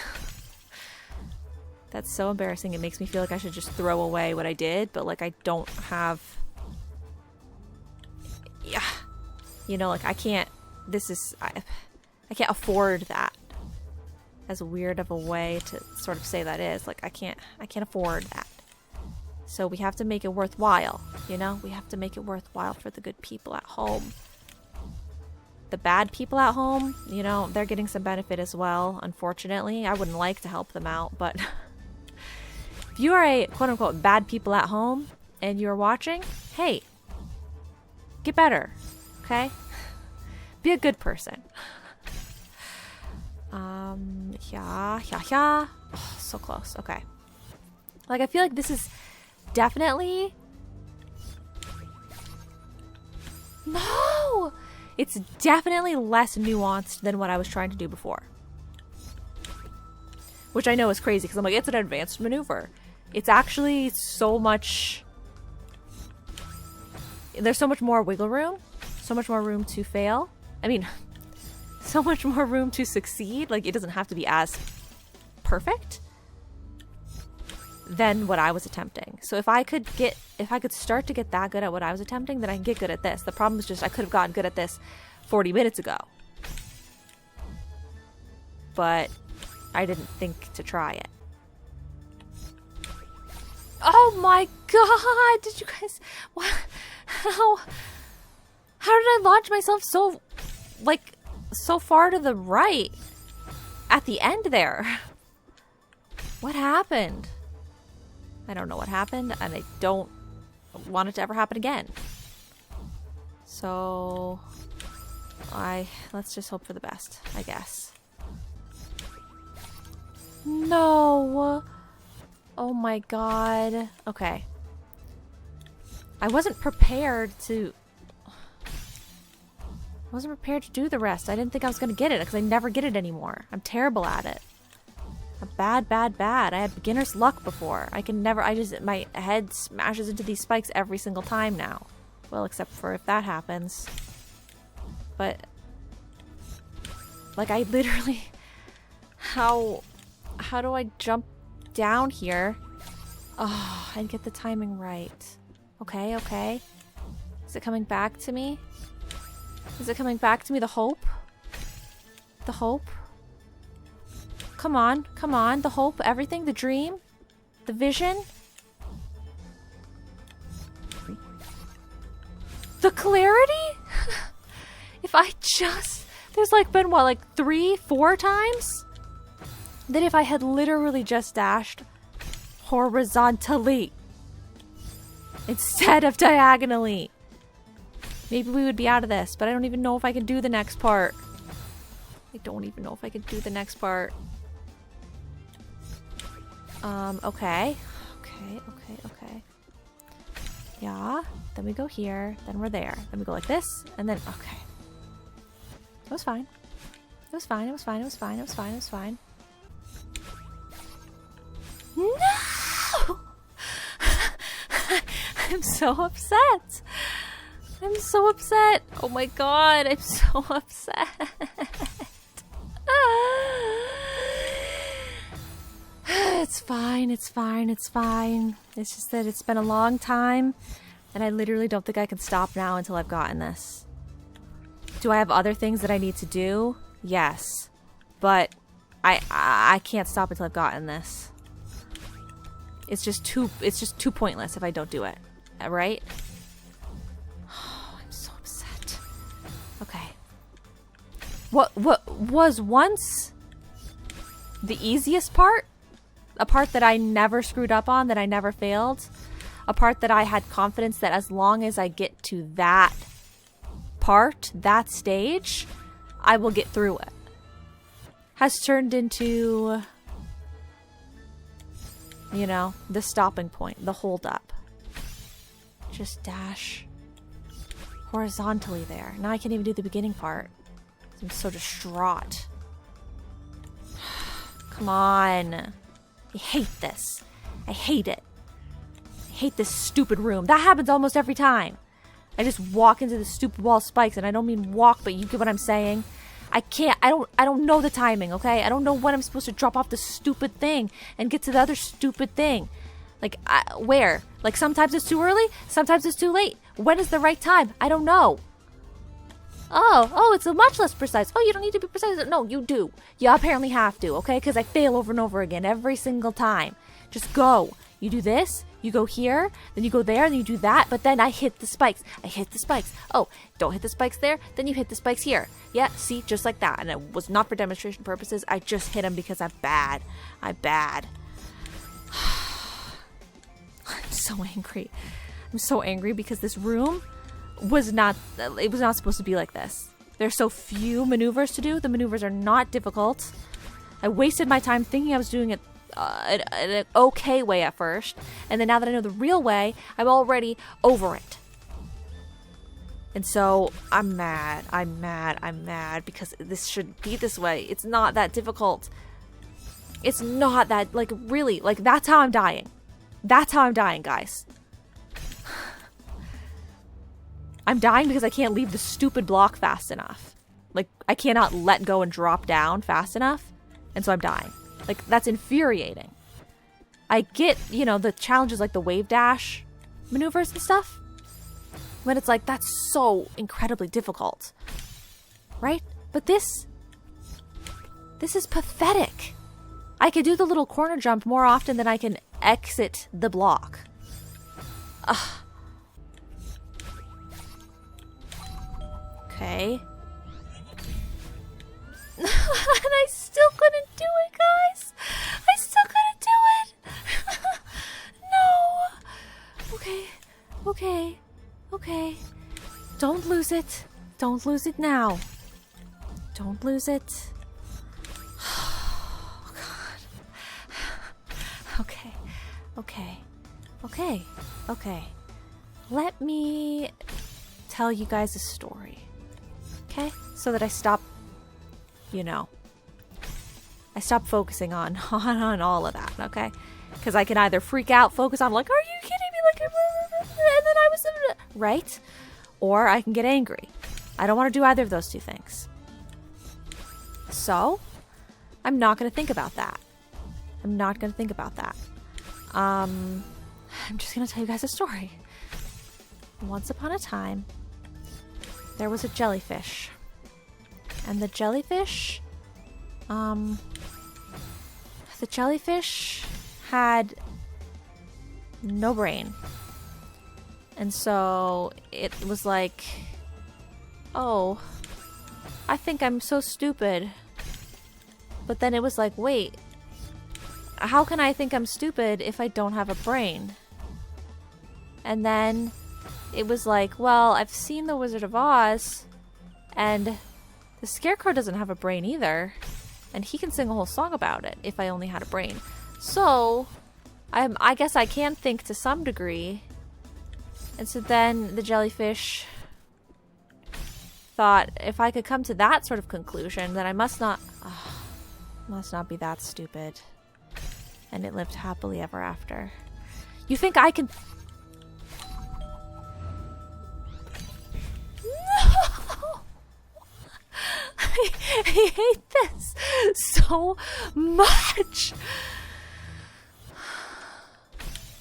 Speaker 1: That's so embarrassing. It makes me feel like I should just throw away what I did, but like I don't have... Yeah. You know, like I can't... I can't afford that. As weird of a way to sort of say that is. Like I can't afford that. So we have to make it worthwhile, you know? We have to make it worthwhile for the good people at home. The bad people at home, you know, they're getting some benefit as well, unfortunately. I wouldn't like to help them out, but... if you are a quote-unquote bad people at home and you're watching, hey, get better, okay? Be a good person. Yeah. Oh, so close, okay. Like, I feel like this is definitely... No! It's definitely less nuanced than what I was trying to do before. Which I know is crazy, because I'm like, it's an advanced maneuver. It's actually so much there's so much more wiggle room, so much more room to fail. I mean, so much more room to succeed. Like, it doesn't have to be as perfect than what I was attempting. So if I could start to get that good at what I was attempting, then I can get good at this. The problem is just I could have gotten good at this 40 minutes ago. But I didn't think to try it. Oh my god! Did you guys... What? How did I launch myself so far to the right? At the end there. What happened? I don't know what happened, and I don't want it to ever happen again. So... let's just hope for the best, I guess. No! Oh my god. Okay. I wasn't prepared to do the rest. I didn't think I was gonna get it, because I never get it anymore. I'm terrible at it. I'm bad. I had beginner's luck before. My head smashes into these spikes every single time now. Well, except for if that happens. But, like, I literally... How do I jump down here? Oh, and get the timing right. Okay. Is it coming back to me? Is it coming back to me? The hope? The hope? Come on. The hope, everything, the dream, the vision. The clarity? If I just... There's been, what, 3-4 times? That if I had literally just dashed horizontally instead of diagonally, maybe we would be out of this, but I don't even know if I can do the next part. Okay. Yeah, then we go here, then we're there. Then we go like this, and then, okay. It was fine. No! I'm so upset. Oh my god, I'm so upset. It's fine. It's just that it's been a long time, and I literally don't think I can stop now until I've gotten this. Do I have other things that I need to do? Yes. But I can't stop until I've gotten this. It's just too pointless if I don't do it. Right? Oh, I'm so upset. Okay. What was once the easiest part? A part that I never screwed up on, that I never failed. A part that I had confidence that as long as I get to that part, that stage, I will get through it. Has turned into, you know, the stopping point, the hold up. Just dash horizontally there. Now I can't even do the beginning part. I'm so distraught. Come on. I hate this. I hate it. I hate this stupid room. That happens almost every time. I just walk into the stupid wall spikes, and I don't mean walk, but you get what I'm saying. I don't know the timing, okay? I don't know when I'm supposed to drop off the stupid thing and get to the other stupid thing. Like, where? Like, sometimes it's too early, sometimes it's too late. When is the right time? I don't know. Oh, it's much less precise. Oh, you don't need to be precise. No, you do. You apparently have to, okay? Because I fail over and over again every single time. Just go. You do this, you go here, then you go there, and you do that, but then I hit the spikes. Oh, don't hit the spikes there, then you hit the spikes here. Yeah, see, just like that. And it was not for demonstration purposes. I just hit them because I'm bad. I'm so angry. I'm so angry because this room was not supposed to be like this. There's so few maneuvers to do. The maneuvers are not difficult. I wasted my time thinking I was doing it an okay way at first, and then now that I know the real way, I'm already over it. And so I'm mad because this should be this way. It's not that difficult. It's not that, like, really, like, that's how I'm dying. Guys. I'm dying because I can't leave the stupid block fast enough. Like, I cannot let go and drop down fast enough, and so I'm dying. Like, that's infuriating. I get, you know, the challenges like the wave dash maneuvers and stuff, but it's like, that's so incredibly difficult, right? But this is pathetic. I could do the little corner jump more often than I can exit the block. Ugh. Okay. And I still couldn't do it, guys. I still couldn't do it. No. Okay. Okay. Okay. Don't lose it. Don't lose it now. Don't lose it. Oh, God. Okay. Okay. Okay. Okay. Let me tell you guys a story. Okay? So that I stop, you know, I stop focusing on all of that, okay? Because I can either freak out, focus on like, are you kidding me? Like, and then I was, right? Or I can get angry. I don't want to do either of those two things. So, I'm not going to think about that. I'm not going to think about that. I'm just going to tell you guys a story. Once upon a time, there was a jellyfish. And the jellyfish had no brain. And so it was like, oh, I think I'm so stupid. But then it was like, wait, how can I think I'm stupid if I don't have a brain? And then it was like, well, I've seen The Wizard of Oz, and the Scarecrow doesn't have a brain either, and he can sing a whole song about it if I only had a brain. So, I guess I can think to some degree. And so then the jellyfish thought, if I could come to that sort of conclusion, then I must not be that stupid. And it lived happily ever after. You think I can... No! I hate this so much. I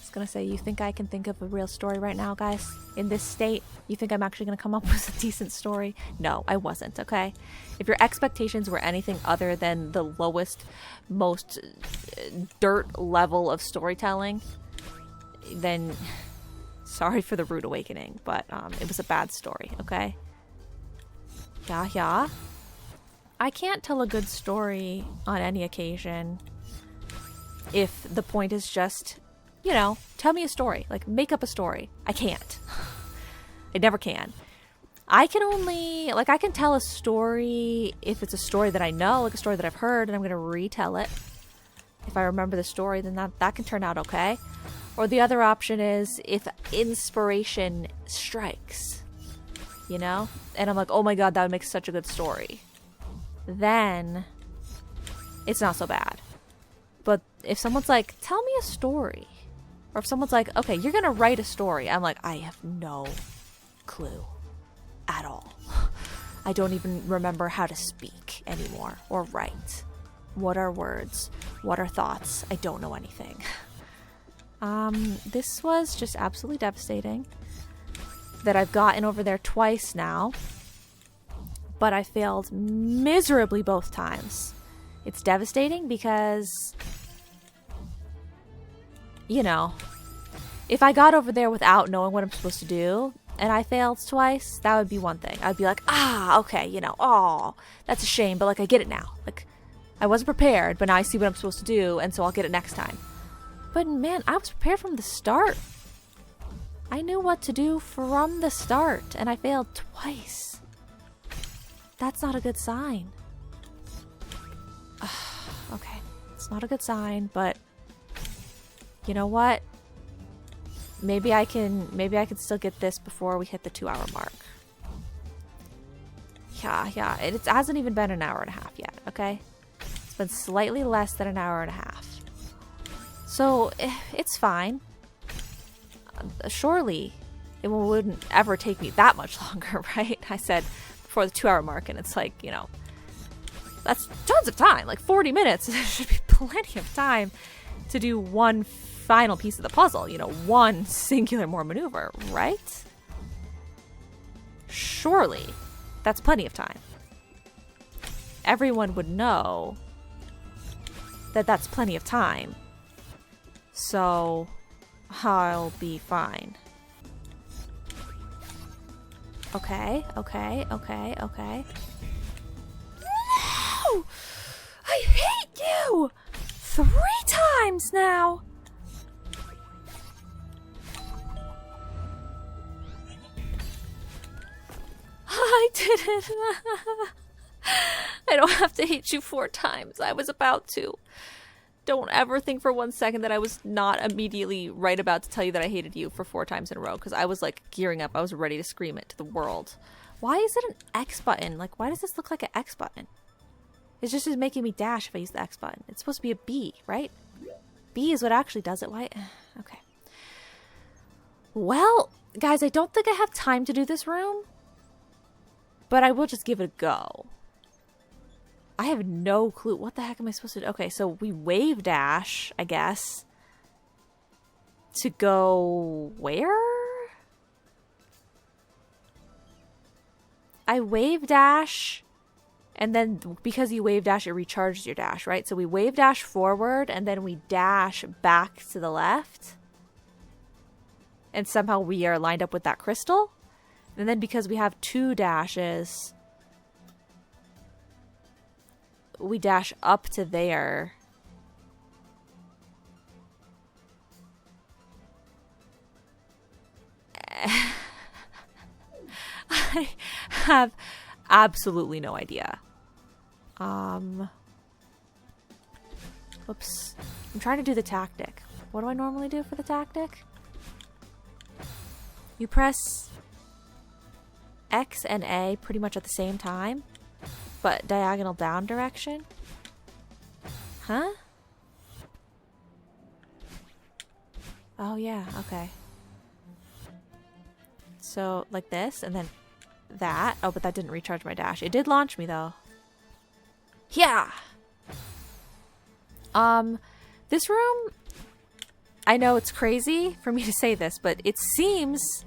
Speaker 1: was gonna say, you think I can think of a real story right now, guys? In this state, you think I'm actually gonna come up with a decent story? No, I wasn't, okay? If your expectations were anything other than the lowest, most dirt level of storytelling, then sorry for the rude awakening, but it was a bad story, okay? Yeah. I can't tell a good story on any occasion if the point is just, you know, tell me a story. Like, make up a story. I can't. I never can. I can only, like, I can tell a story if it's a story that I know, like a story that I've heard, and I'm going to retell it. If I remember the story, then that can turn out okay. Or the other option is if inspiration strikes, you know? And I'm like, oh my god, that would make such a good story. Then it's not so bad. But if someone's like, tell me a story, or if someone's like, okay, you're gonna write a story, I'm like, I have no clue at all. I don't even remember how to speak anymore or write. What are words? What are thoughts? I don't know anything. This was just absolutely devastating that I've gotten over there twice now. But I failed miserably both times. It's devastating because, you know, if I got over there without knowing what I'm supposed to do and I failed twice, that would be one thing. I'd be like, okay, you know, oh, that's a shame, but like I get it now. Like, I wasn't prepared, but now I see what I'm supposed to do, and so I'll get it next time. But man, I was prepared from the start. I knew what to do from the start, and I failed twice. That's not a good sign. Okay, it's not a good sign, but you know what? Maybe I can still get this before we hit the 2-hour mark. Yeah, it hasn't even been an hour and a half yet, okay? It's been slightly less than an hour and a half. So, it's fine. Surely, it wouldn't ever take me that much longer, right? I said before the 2-hour mark, and it's like, you know, that's tons of time, like 40 minutes. There should be plenty of time to do one final piece of the puzzle, you know, one singular more maneuver, right? Surely that's plenty of time. Everyone would know that that's plenty of time. So I'll be fine. Okay. No! I hate you! 3 times now! I did it! I don't have to hate you 4 times. I was about to. Don't ever think for 1 second that I was not immediately right about to tell you that I hated you for 4 times in a row, because I was like gearing up. I was ready to scream it to the world. Why is it an X button? Like, why does this look like an X button? It's just making me dash if I use the X button. It's supposed to be a B, right? B is what actually does it. Why? Okay. Well, guys, I don't think I have time to do this room, but I will just give it a go. I have no clue. What the heck am I supposed to do? Okay, so we wave dash, I guess, to go where? I wave dash, and then because you wave dash, it recharges your dash, right? So we wave dash forward, and then we dash back to the left. And somehow we are lined up with that crystal. And then because we have 2 dashes, we dash up to there. I have absolutely no idea. Oops. I'm trying to do the tactic. What do I normally do for the tactic? You press X and A pretty much at the same time, but diagonal down direction. Huh? Oh yeah, okay. So like this, and then that. Oh, but that didn't recharge my dash. It did launch me though. Yeah. This room, I know it's crazy for me to say this, but it seems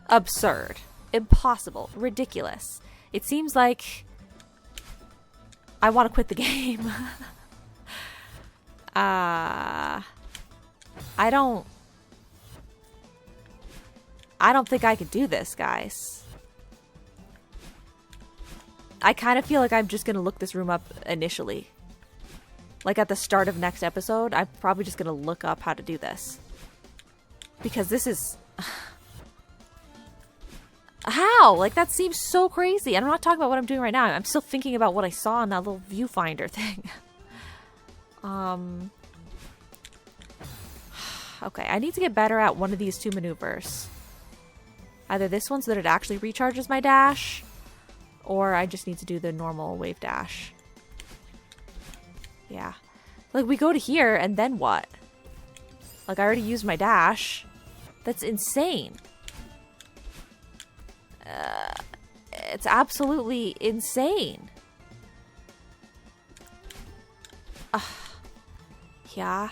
Speaker 1: absurd, impossible, ridiculous. It seems like I want to quit the game. I don't think I could do this, guys. I kind of feel like I'm just going to look this room up initially. Like at the start of next episode, I'm probably just going to look up how to do this. Because this is... How? Like, that seems so crazy. And I'm not talking about what I'm doing right now. I'm still thinking about what I saw in that little viewfinder thing. Okay, I need to get better at one of these 2 maneuvers. Either this one so that it actually recharges my dash, or I just need to do the normal wave dash. Yeah. Like, we go to here, and then what? Like, I already used my dash. That's insane. It's absolutely insane. Yeah.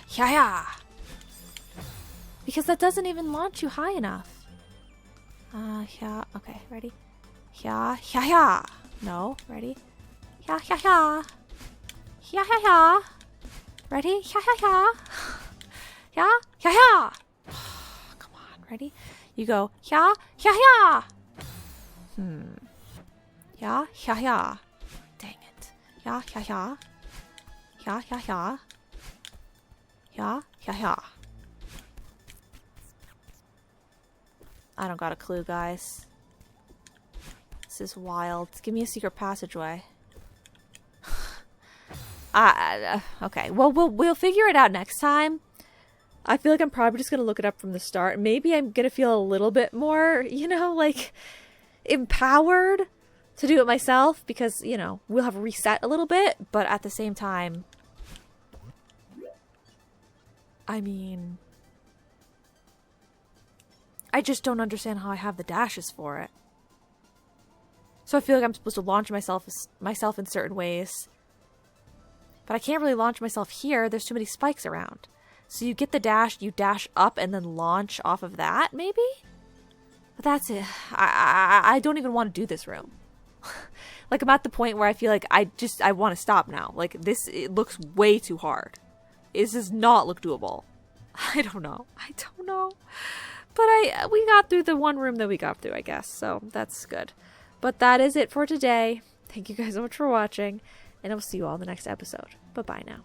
Speaker 1: Because that doesn't even launch you high enough. Yeah. Okay, ready? Yeah. No, ready? Yeah. Yeah. Ready? Yeah. Yeah. Come on, ready? You go, yeah. Yeah. Dang it. Yeah. Yeah. I don't got a clue, guys. This is wild. Give me a secret passageway. Okay. Well, we'll figure it out next time. I feel like I'm probably just gonna look it up from the start. Maybe I'm gonna feel a little bit more, you know, like empowered to do it myself because, you know, we'll have reset a little bit, but at the same time, I mean, I just don't understand how I have the dashes for it. So I feel like I'm supposed to launch myself in certain ways. But I can't really launch myself here. There's too many spikes around. So you get the dash, you dash up and then launch off of that, maybe? But that's it. I don't even want to do this room. Like, I'm at the point where I feel like I want to stop now. Like, it looks way too hard. It does not look doable. I don't know. But we got through the one room that we got through, I guess. So that's good. But that is it for today. Thank you guys so much for watching. And I will see you all in the next episode. Bye-bye now.